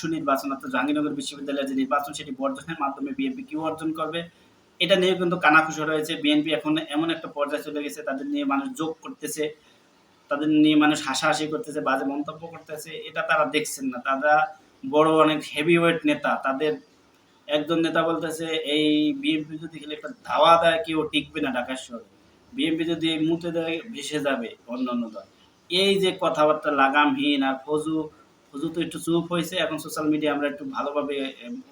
ডাকসু নির্বাচন অর্থাৎ জাহাঙ্গীরনগর বিশ্ববিদ্যালয়ের যে নির্বাচন সেটি বর্জনের মাধ্যমে বিএনপি কি অর্জন করবে এটা নিয়ে কিন্তু কানাঘুষো রয়েছে। বিএনপি এখন এমন একটা পর্যায়ে চলে গেছে, তাদের নিয়ে মানুষ যোগ করতেছে, তাদের নিয়ে মানুষ হাসাহাসি করতেছে, বাজে মন্তব্য করতেছে, এটা তারা দেখছেন না। তারা বড় অনেক হেভিওয়েট নেতা, তাদের একজন নেতা বলতেছে এই বিএনপি যদি খেলে একটা ধাওয়া দেয় কেউ টিকবে না ঢাকা শহরে, বিএনপি যদি এই মুতে দেয় ভেসে যাবে অন্য অন্য দল। এই যে কথাবার্তা লাগামহীন। আর ফজু ফজু তো একটু চুপ হয়েছে, এখন সোশ্যাল মিডিয়া আমরা একটু ভালোভাবে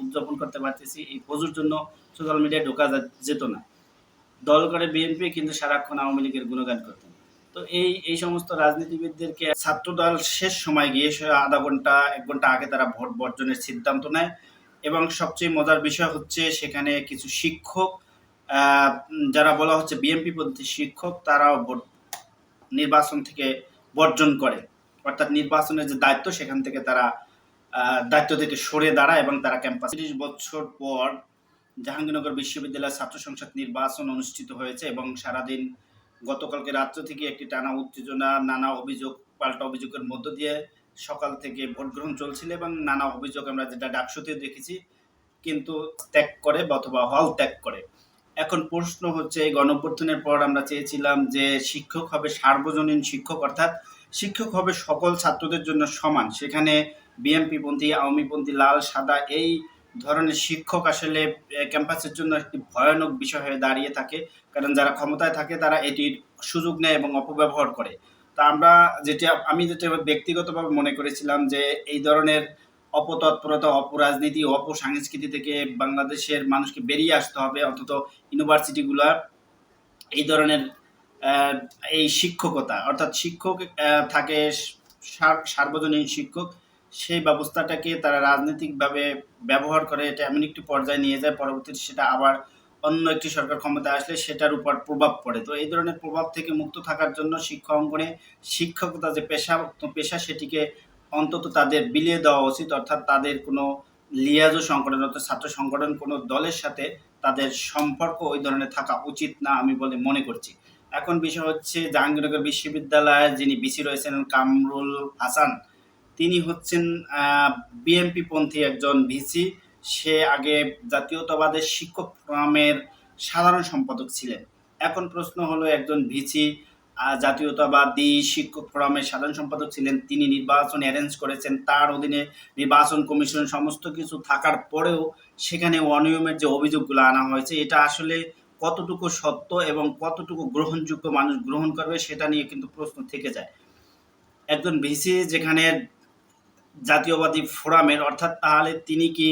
উদযাপন করতে পারতেছি। এই ফজুর জন্য সোশ্যাল মিডিয়ায় ঢোকা যেত না। দল করে বিএনপি কিন্তু সারাক্ষণ আওয়ামী লীগের গুণগান করতেন। তো এই সমস্ত রাজনীতিবিদদেরকে ছাত্রদল শেষ সময় গিয়ে আধা ঘন্টা ১ ঘন্টা আগে তারা ভোট বর্জনের সিদ্ধান্ত নেয়। এবং সবচেয়ে মজার বিষয় হচ্ছে সেখানে কিছু শিক্ষক, যারা বলা হচ্ছে বিএনপি পন্থী শিক্ষক, তারাও ভোট নির্বাচন থেকে বর্জন করে। অর্থাৎ নির্বাচনের যে দায়িত্ব সেখান থেকে তারা দায়িত্ব থেকে সরে দাঁড়ায় এবং তারা ক্যাম্পাস ৩০ বছর পর জাহাঙ্গীরনগর বিশ্ববিদ্যালয়ের ছাত্র সংসদ নির্বাচন অনুষ্ঠিত হয়েছে এবং সারাদিন গতকালকে রাত্র থেকে একটি টানা উত্তেজনা, নানা অভিযোগ পাল্টা অভিযোগের মধ্য দিয়ে সকাল থেকে ভোট গ্রহণ চলছিল এবং নানা অভিযোগ আমরা যেটা ডাকসুতে দেখেছি কিন্তু ত্যাগ করে অথবা হল ত্যাগ করে। এখন প্রশ্ন হচ্ছে এই গণঅভ্যুত্থানের পর আমরা চেয়েছিলাম যে শিক্ষক হবে সার্বজনীন শিক্ষক, অর্থাৎ শিক্ষক হবে সকল ছাত্রদের জন্য সমান। সেখানে বিএনপি পন্থী, আওয়ামী পন্থী, লাল সাদা এই ধরনের শিক্ষক আসলে ক্যাম্পাসের জন্য একটি ভয়ানক বিষয় হয়ে দাঁড়িয়ে থাকে, কারণ যারা ক্ষমতায় থাকে তারা এটির সুযোগ নেয় এবং অপব্যবহার করে। তা আমি যেটা ব্যক্তিগতভাবে মনে করেছিলাম যে এই ধরনের অপতৎপরতা, অপরাজনীতি, অপসংস্কৃতি থেকে বাংলাদেশের মানুষকে বেরিয়ে আসতে হবে। অন্তত ইউনিভার্সিটিগুলা এই ধরনের এই শিক্ষকতা, অর্থাৎ শিক্ষক থাকে সার্বজনীন শিক্ষক, সেই ব্যবস্থাটাকে তারা রাজনৈতিকভাবে ব্যবহার করে, এটা এমন একটি পর্যায়ে নিয়ে যায় পরবর্তীতে সেটা আবার অন্য একটি সরকার ক্ষমতায় আসলে সেটার উপর প্রভাব পড়ে। তো এই ধরনের প্রভাব থেকে মুক্ত থাকার জন্য শিক্ষা অঙ্গনে শিক্ষকতা যে পেশা সেটিকে অন্তত তাদের বিলিয়ে দেওয়া উচিত। অর্থাৎ তাদের কোনো লিয়াজো সংগঠন অর্থাৎ ছাত্র সংগঠন কোনো দলের সাথে তাদের সম্পর্ক ওই ধরনের থাকা উচিত না আমি বলে মনে করছি। এখন বিষয় হচ্ছে জাহাঙ্গীরনগর বিশ্ববিদ্যালয়ের যিনি ভিসি রয়েছেন কামরুল হাসান, তিনি হচ্ছেন বিএনপি পন্থী একজন ভিসি। সে আগে জাতীয়তাবাদের শিক্ষক ফোরামের সাধারণ সম্পাদক ছিলেন। এখন প্রশ্ন হলো একজন ভিসি জাতীয়তাবাদী শিক্ষক ফোরামের সাধারণ সম্পাদক ছিলেন, তিনি নির্বাচন অ্যারেঞ্জ করেছেন, তার অধীনে নির্বাচন কমিশন সমস্ত কিছু থাকার পরেও সেখানে অনিয়মের যে অভিযোগগুলো আনা হয়েছে এটা আসলে কতটুকু সত্য এবং কতটুকু গ্রহণযোগ্য মানুষ গ্রহণ করবে সেটা নিয়ে কিন্তু প্রশ্ন থেকে যায়। একজন ভিসি যেখানে জাতীয়বাদী ফোরামের, অর্থাৎ তাহলে তিনি কি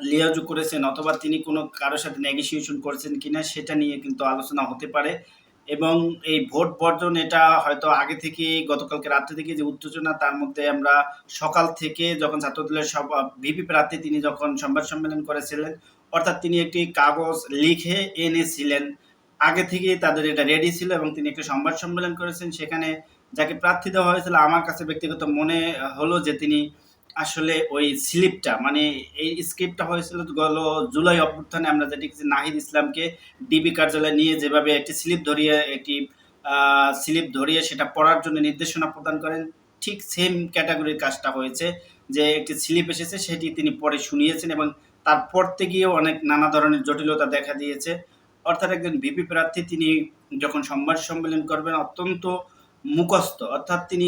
লিয়াজু করেছেন অথবা তিনি কোনো কারোর সাথে নেগোসিয়েশন করেছেন কিনা সেটা নিয়ে কিন্তু আলোচনা হতে পারে। এবং এই ভোট বর্জন এটা হয়তো আগে থেকে গতকালকে রাত্রে থেকে যে উত্তেজনা তার মধ্যে আমরা সকাল থেকে যখন ছাত্রদলের সব ভিপি প্রার্থী তিনি যখন সংবাদ সম্মেলন করেছিলেন, অর্থাৎ তিনি একটি কাগজ লিখে এনেছিলেন, আগে থেকেই তাদের এটা রেডি ছিল এবং তিনি একটি সংবাদ সম্মেলন করেছেন। সেখানে যাকে প্রার্থী দেওয়া হয়েছিল আমার কাছে ব্যক্তিগত মনে হলো যে তিনি আসলে ওই স্লিপটা মানে এই স্ক্রিপ্টটা হয়েছিল গেল জুলাই অভ্যুত্থানে আমরা যেটি নাহিদ ইসলামকে ডিবি কার্যালয়ে নিয়ে যেভাবে একটি স্লিপ ধরিয়ে সেটা পড়ার জন্য নির্দেশনা প্রদান করেন, ঠিক সেম ক্যাটাগরির কাজটা হয়েছে যে একটি স্লিপ এসেছে সেটি তিনি পরে শুনিয়েছেন এবং তার পড়তে গিয়েও অনেক নানা ধরনের জটিলতা দেখা দিয়েছে। অর্থাৎ একজন ভিপি প্রার্থী তিনি যখন সংবাদ সম্মেলন করবেন অত্যন্ত মুখস্থ, অর্থাৎ তিনি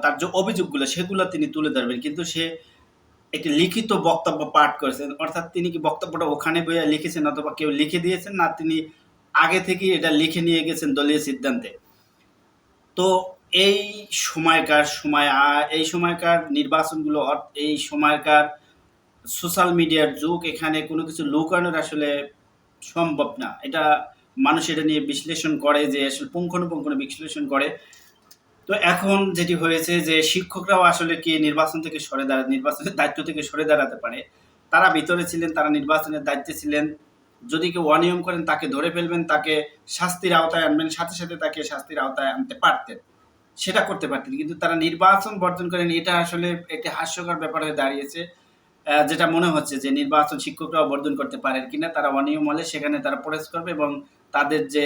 তার যে অভিযোগগুলো সেগুলো তিনি তুলে ধরবেন, কিন্তু সে একটি লিখিত বক্তব্য পাঠ করেছেন। অর্থাৎ তিনি কি বক্তব্যটা ওখানে বইয়া লিখেছেন অথবা কেউ লিখে দিয়েছেন, না তিনি আগে থেকেই এটা লিখে নিয়ে গেছেন দলীয় সিদ্ধান্তে। তো এই সময়কার নির্বাচনগুলো, এই সময়কার সোশ্যাল মিডিয়ার যুগ, এখানে কোনো কিছু লুকানোর আসলে সম্ভব না। এটা মানুষ এটা নিয়ে বিশ্লেষণ করে, যে আসলে পুঙ্খানুপুঙ্খ বিশ্লেষণ করে। তো এখন যেটি হয়েছে যে শিক্ষকরাও আসলে কি নির্বাচনের দায়িত্ব থেকে সরে দাঁড়াতে পারে। তারা ভিতরে ছিলেন, তারা নির্বাচনের দায়িত্বে ছিলেন। যদি কেউ অনিয়ম করেন তাকে ধরে ফেলবেন, তাকে শাস্তির আওতায় আনবেন, সাথে সাথে তাকে শাস্তির আওতায় আনতে পারতেন, সেটা করতে পারতেন। কিন্তু তারা নির্বাচন বর্জন করেন, এটা আসলে একটি হাস্যকর ব্যাপার হয়ে দাঁড়িয়েছে। যেটা মনে হচ্ছে যে নির্বাচন শিক্ষকরাও বর্জন করতে পারেন কিনা, তারা অনিয়ম হলে সেখানে তারা প্রোটেস্ট করবে এবং তাদের যে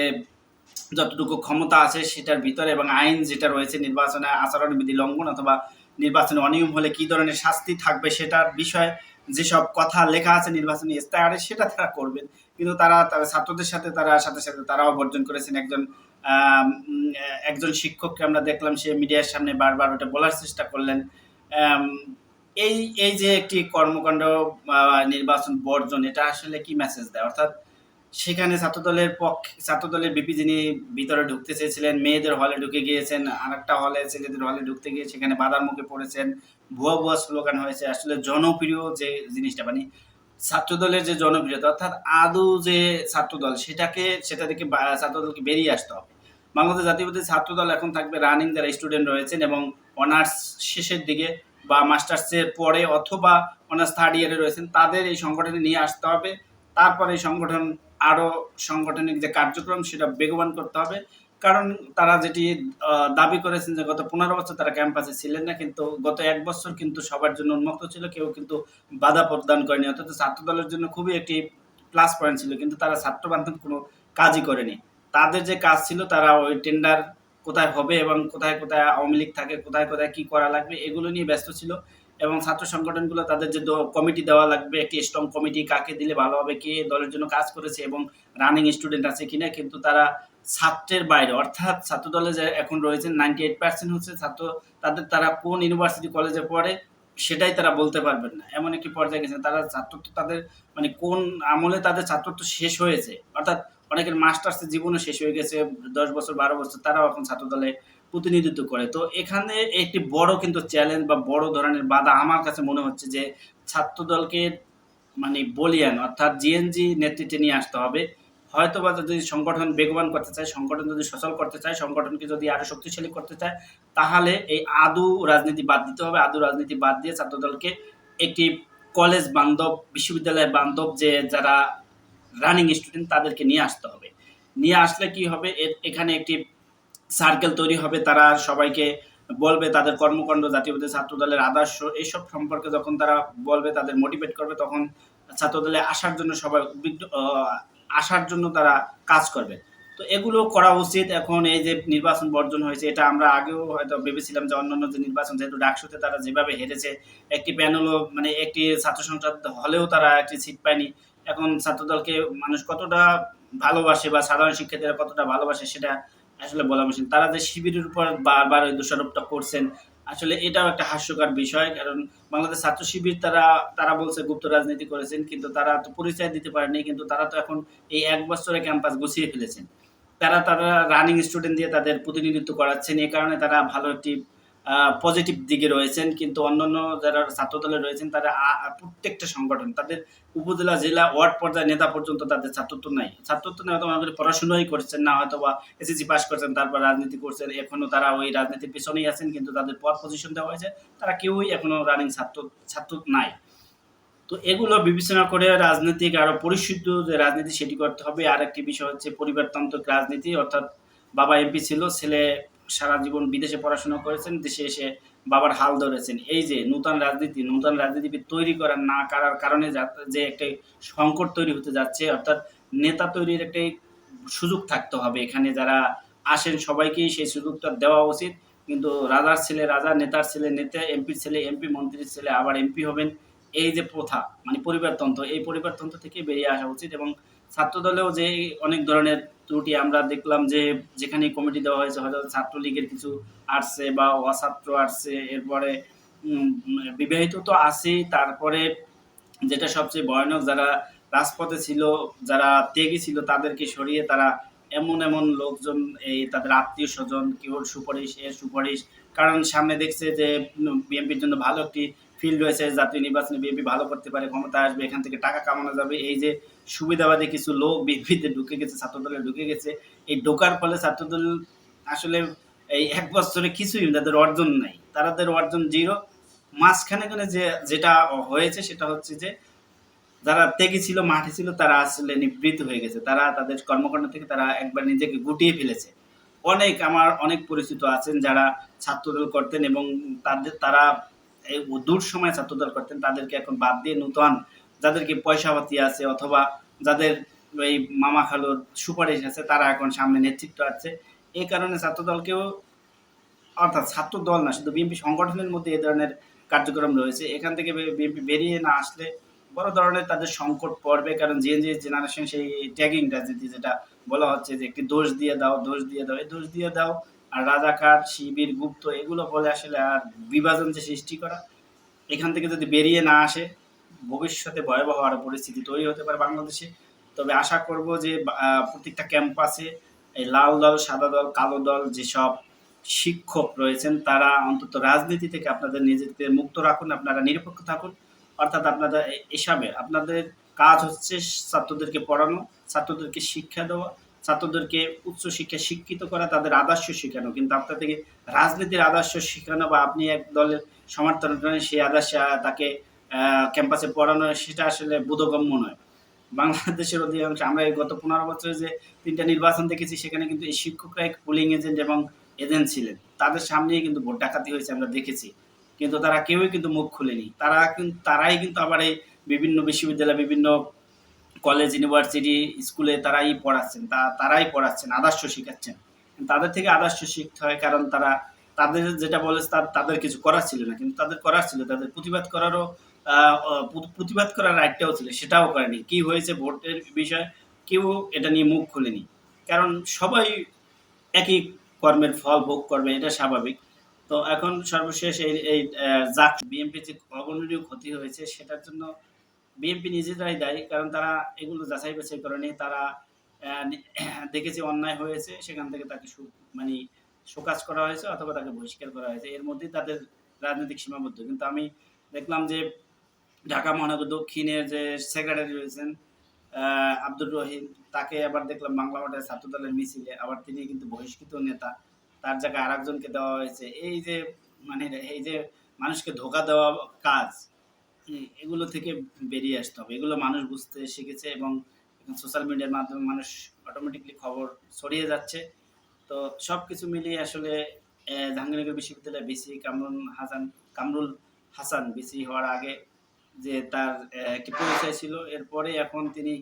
যতটুকু ক্ষমতা আছে সেটার ভিতরে এবং আইন যেটা রয়েছে নির্বাচনে আচরণবিধি লঙ্ঘন অথবা নির্বাচনে অনিয়ম হলে কি ধরনের শাস্তি থাকবে সেটার বিষয়ে যেসব কথা লেখা আছে নির্বাচনী ইস্তাহারে সেটা তারা করবেন। কিন্তু তারা ছাত্রদের সাথে সাথে তারাও বর্জন করেছেন। একজন শিক্ষককে আমরা দেখলাম সে মিডিয়ার সামনে বারবার ওটা বলার চেষ্টা করলেন। আম এই এই যে একটি কর্মকাণ্ড নির্বাচন বর্জন, এটা আসলে কি মেসেজ দেয়? অর্থাৎ সেখানে ছাত্রদলের ভিপি যিনি ভিতরে ঢুকতে চেয়েছিলেন, মেয়েদের হলে ঢুকে গিয়েছেন, আরেকটা হলে ছেলেদের হলে ঢুকতে গিয়ে সেখানে বাধার মুখে পড়েছেন, ভুয়া স্লোগান হয়েছে। আসলে জনপ্রিয় যে জিনিসটা মানে ছাত্রদলের যে জনপ্রিয়তা, অর্থাৎ আদৌ যে ছাত্রদল সেটা থেকে ছাত্রদলকে বেরিয়ে আসতে হবে। বাংলাদেশ জাতীয়তাবাদী ছাত্রদল এখন থাকবে রানিং যারা স্টুডেন্ট রয়েছেন এবং অনার্স শেষের দিকে বা মাস্টার্সের পরে অথবা অনার্স থার্ড ইয়ারে রয়েছেন, তাদের এই সংগঠনে নিয়ে আসতে হবে। তারপরে এই সংগঠন আরো সাংগঠনিক যে কার্যক্রম সেটা বেগবান করতে হবে। কারণ তারা যেটি দাবি করেছেন যে গত ১৫ বছর তারা ক্যাম্পাসে ছিলেন না, কিন্তু গত ১ বছর কিন্তু সবার জন্য উন্মুক্ত ছিল, কেউ কিন্তু বাধা প্রদান করেনি। অর্থাৎ ছাত্রদলের জন্য খুবই একটি প্লাস পয়েন্ট ছিল, কিন্তু তারা ছাত্র বান্ধব কোনো কাজই করেনি। তাদের যে কাজ ছিল তারা ওই টেন্ডার কোথায় হবে এবং কোথায় আওয়ামী লীগ থাকে, কোথায় কি করা লাগবে এগুলো নিয়ে ব্যস্ত ছিল। এবং ছাত্র সংগঠনগুলো তাদের যে কমিটি দেওয়া লাগবে, একটি স্ট্রং কমিটি কাকে দিলে ভালো হবে, কে দলের জন্য কাজ করেছে এবং রানিং স্টুডেন্ট আছে কিনা, কিন্তু তারা ছাত্রের বাইরে, অর্থাৎ ছাত্র দলে যে এখন রয়েছেন 98% হচ্ছে ছাত্র, তারা কোন ইউনিভার্সিটি কলেজে পড়ে সেটাই তারা বলতে পারবেন না, এমন একটি পর্যায়ে গেছেন। তারা ছাত্রত্ব তাদের মানে কোন আমলে তাদের ছাত্রত্ব শেষ হয়েছে, অর্থাৎ অনেকের মাস্টার্সের জীবনও শেষ হয়ে গেছে 10 বছর 12 বছর, তারাও এখন ছাত্র দলে প্রতিনিধিত্ব করে। তো এখানে একটি বড় কিন্তু চ্যালেঞ্জ বা বড় ধরনের বাধা আমার কাছে মনে হচ্ছে যে ছাত্রদলকে মানে বলিয়ান অর্থাৎ জিএনজি নেতৃত্বে নিয়ে আসতে হবে। হয়তোবা যদি সংগঠন বেগবান করতে চায়, সংগঠন যদি সচল করতে চায়, সংগঠনকে যদি আরো শক্তিশালী করতে চায়, তাহলে এই আদু রাজনীতি বাদ দিতে হবে। আদু রাজনীতি বাদ দিয়ে ছাত্রদলকে একটি কলেজ বান্ধব, বিশ্ববিদ্যালয় বান্ধব যে যারা রানিং স্টুডেন্ট তাদেরকে নিয়ে আসতে হবে। নিয়ে আসলে কি হবে, এখানে একটি সার্কেল তৈরি হবে, তারা সবাইকে বলবে তাদের কর্মকাণ্ড, জাতীয়তাবাদী ছাত্রদলের আদর্শ এইসব সম্পর্কে যখন তারা বলবে, তাদের মোটিভেট করবে, তখন ছাত্রদলে আসার জন্য সবাই আসার জন্য তারা কাজ করবে। তো এগুলো করা উচিত। এখন এই যে নির্বাচন বর্জন হয়েছে, এটা আমরা আগেও হয়তো ভেবেছিলাম যে অন্যান্য যে নির্বাচন, যেহেতু ডাকসুতে তারা যেভাবে হেরেছে, একটি প্যানেলও মানে একটি ছাত্র সংসদ হলেও তারা একটি সিট পায়নি। এখন ছাত্রদলকে মানুষ কতটা ভালোবাসে বা সাধারণ শিক্ষার্থীরা কতটা ভালোবাসে সেটা আসলে বলা মুশকিল। তারা যে শিবিরের উপর বারবার ওই দোষারোপটা করছেন, আসলে এটাও একটা হাস্যকর বিষয়। কারণ বাংলাদেশ ছাত্র শিবির তারা বলছে গুপ্ত রাজনীতি করেছেন, কিন্তু তারা তো পরিচয় দিতে পারেনি। কিন্তু তারা তো এখন এই ১ বছরে ক্যাম্পাস গুছিয়ে ফেলেছেন। তারা রানিং স্টুডেন্ট দিয়ে তাদের প্রতিনিধিত্ব করাচ্ছেন। এ কারণে তারা ভালো একটি পজিটিভ দিকে রয়েছেন। কিন্তু অন্যান্য যারা ছাত্রদলে রয়েছেন তারা প্রত্যেকটা সংগঠন, তাদের উপজেলা, জেলা, ওয়ার্ড পর্যায়ে নেতা পর্যন্ত তাদের ছাত্রত্ব নাই। ছাত্রত্ব নেই হয়তো আমাদের পড়াশোনাই করছেন না, হয়তোবা এসএসসি পাস করছেন তারপর রাজনীতি করছেন। এখনো তারা ওই রাজনীতির পেছনেই আছেন, কিন্তু তাদের পদ পজিশন দেওয়া হয়েছে। তারা কেউই এখনো রানিং ছাত্র নাই। তো এগুলো বিবেচনা করে রাজনৈতিক আরো পরিশুদ্ধ যে রাজনীতি সেটি করতে হবে। আরেকটি বিষয় হচ্ছে পরিবারতান্ত্রিক রাজনীতি, অর্থাৎ বাবা এমপি ছিল, ছেলে সারা জীবন বিদেশে পড়াশোনা করেছেন, দেশে এসে বাবার হাল ধরেছেন। এই যে নূতন রাজনীতিবিদ তৈরি করার না করার কারণে যে একটা সংকট তৈরি হতে যাচ্ছে, অর্থাৎ নেতা তৈরির একটি সুযোগ থাকতে হবে। এখানে যারা আসেন সবাইকেই সেই সুযোগটা দেওয়া উচিত। কিন্তু রাজার ছেলে রাজা, নেতার ছেলে নেতা, এমপির ছেলে এমপি, মন্ত্রীর ছেলে আবার এমপি হবেন, এই যে প্রথা মানে পরিবারতন্ত্র, এই পরিবারতন্ত্র থেকে বেরিয়ে আসা উচিত। এবং ছাত্রদলেও যে অনেক ধরনের ত্রুটি আমরা দেখলাম, যে যেখানে কমিটি দেওয়া হয়েছে হয়তো ছাত্রলীগের কিছু আসছে বা অছাত্র আসছে, এরপরে বিবাহিত তো আছেই, তারপরে যেটা সবচেয়ে ভয়ানক, যারা রাজপথে ছিল, যারা ত্যাগী ছিল, তাদেরকে সরিয়ে তারা এমন লোকজন, এই তাদের আত্মীয় স্বজন, কেউ সুপারিশ, কারণ সামনে দেখছে যে বিএনপির জন্য ভালো একটি ফিল্ড রয়েছে, জাতীয় নির্বাচনে বিএনপি ভালো করতে পারে, ক্ষমতা আসবে, এখান থেকে টাকা কামানো যাবে। এই যে সুবিধাবাদী কিছু লোক বিএনপিতে ঢুকে গেছে, ছাত্রদলে ঢুকে গেছে, এই ঢোকার ফলে ছাত্রদল আসলে এই ১ বছরে কিছুই তাদের অর্জন নাই, তাদের অর্জন জিরো। মাঝখানে যেটা হয়েছে সেটা হচ্ছে যে যারা ত্যাগী ছিল, মাঠে ছিল, তারা আসলে নিবৃত্ত হয়ে গেছে। তারা তাদের কর্মকাণ্ড থেকে তারা একবার নিজেকে গুটিয়ে ফেলেছে। আমার অনেক পরিচিত আছেন যারা ছাত্রদল করতেন এবং তারা এই দূর সময় ছাত্রদল করতেন, তাদেরকে এখন বাদ দিয়ে নূতন যাদেরকে পয়সাপাতি আছে অথবা যাদের এই মামা খালুর সুপারিশ আছে, তারা এখন সামনে নেতৃত্ব আছে। এই কারণে ছাত্রদলকেও অর্থাৎ ছাত্র দল না, শুধু বিএনপি সংগঠনের মধ্যে এ ধরনের কার্যক্রম রয়েছে। এখান থেকে বিএনপি বেরিয়ে না আসলে বড় ধরনের তাদের সংকট পড়বে। কারণ জেনজি জেনারেশন সেই ট্যাগিং রাজনীতি যেটা বলা হচ্ছে যে একটি দোষ দিয়ে দাও, দোষ দিয়ে দাও, এই দোষ দিয়ে দাও আর রাজাকার, শিবির, গুপ্ত এগুলো বলে আসলে আর বিভাজন যে সৃষ্টি করা, এখান থেকে যদি বেরিয়ে না আসে ভবিষ্যতে ভয়াবহ আরো পরিস্থিতি তৈরি হতে পারে বাংলাদেশে। তবে আশা করব যে প্রত্যেকটা ক্যাম্পাসে এই লাল দল, সাদা দল, কালো দল যেসব শিক্ষক রয়েছেন তারা অন্তত রাজনীতি থেকে আপনাদের নিজেদের মুক্ত রাখুন, আপনারা নিরপেক্ষ থাকুন। অর্থাৎ আপনাদের এসবে আপনাদের কাজ হচ্ছে ছাত্রদেরকে পড়ানো, ছাত্রদেরকে শিক্ষা দেওয়া, ছাত্রদেরকে উচ্চশিক্ষায় শিক্ষিত করা, তাদের আদর্শ শেখানো। কিন্তু আপনার থেকে রাজনীতির আদর্শ শেখানো বা আপনি এক দলের সমর্থন করেন সেই আদর্শে তাকে ক্যাম্পাসে পড়ানো, সেটা আসলে বোধগম্য নয়। বাংলাদেশের অধিকাংশ আমরা এই গত ১৫ বছরে যে ৩ টা নির্বাচন দেখেছি সেখানে কিন্তু এই শিক্ষকরা এক পুলিং এজেন্ট এবং এজেন্ট ছিলেন। তাদের সামনেই কিন্তু ভোট ডাকাতি হয়েছে আমরা দেখেছি। কিন্তু তারা কেউই কিন্তু মুখ খুলেনি। তারাই কিন্তু আবার এই বিভিন্ন বিশ্ববিদ্যালয়, বিভিন্ন কলেজ, ইউনিভার্সিটি, স্কুলে তারাই পড়াচ্ছেন। তারাই পড়াচ্ছেন, আদর্শ শিখাচ্ছেন। তাদের থেকে আদর্শ শিখতে হয় কারণ তাদের যেটা বলেছে তাদের কিছু করার ছিল না। কিন্তু তাদের করার ছিল। তাদের প্রতিবাদ করারও আ অ প্রতিবাদ করার রাইটটাও ছিল। সেটাও করেনি। কি হয়েছে ভোটের বিষয় কেউ এটা নিয়ে মুখ খোলেনি। কারণ সবাই একই কর্মের ফল ভোগ করবে এটা স্বাভাবিক। তো এখন সর্বশেষ এই এই বিএনপির যে অগণনীয় ক্ষতি হয়েছে সেটার জন্য বিএনপি নিজেরাই দায়ী। কারণ তারা এগুলো যাচাই বাছাই করেনি। তারা দেখেছে অন্যায় হয়েছে, সেখান থেকে তাকে মানে শোকাজ করা হয়েছে অথবা তাকে বহিষ্কার করা হয়েছে। এর মধ্যেই তাদের রাজনৈতিক সীমাবদ্ধ। কিন্তু আমি দেখলাম যে ঢাকা মহানগর দক্ষিণের যে সেক্রেটারি রয়েছেন আব্দুর রহিম, তাকে আবার দেখলাম বাংলা মাঠের ছাত্রদলের মিছিলে, আবার তিনি কিন্তু বহিষ্কৃত নেতা। তার জায়গায় আরেকজনকে দেওয়া হয়েছে। এই যে মানে এই যে মানুষকে ধোঁকা দেওয়া কাজ, এগুলো থেকে বেরিয়ে আসতে হবে। এগুলো মানুষ বুঝতে শিখেছে এবং এখন সোশ্যাল মিডিয়ার মাধ্যমে মানুষ অটোমেটিক্যালি খবর ছড়িয়ে যাচ্ছে। তো সবকিছু মিলিয়ে আসলে জাহাঙ্গীরনগর বিশ্ববিদ্যালয়ে ভিসি কামরুল হাসান ভিসি হওয়ার আগে যে তার একটি পরিচয় ছিল, এরপরে এখন তিনি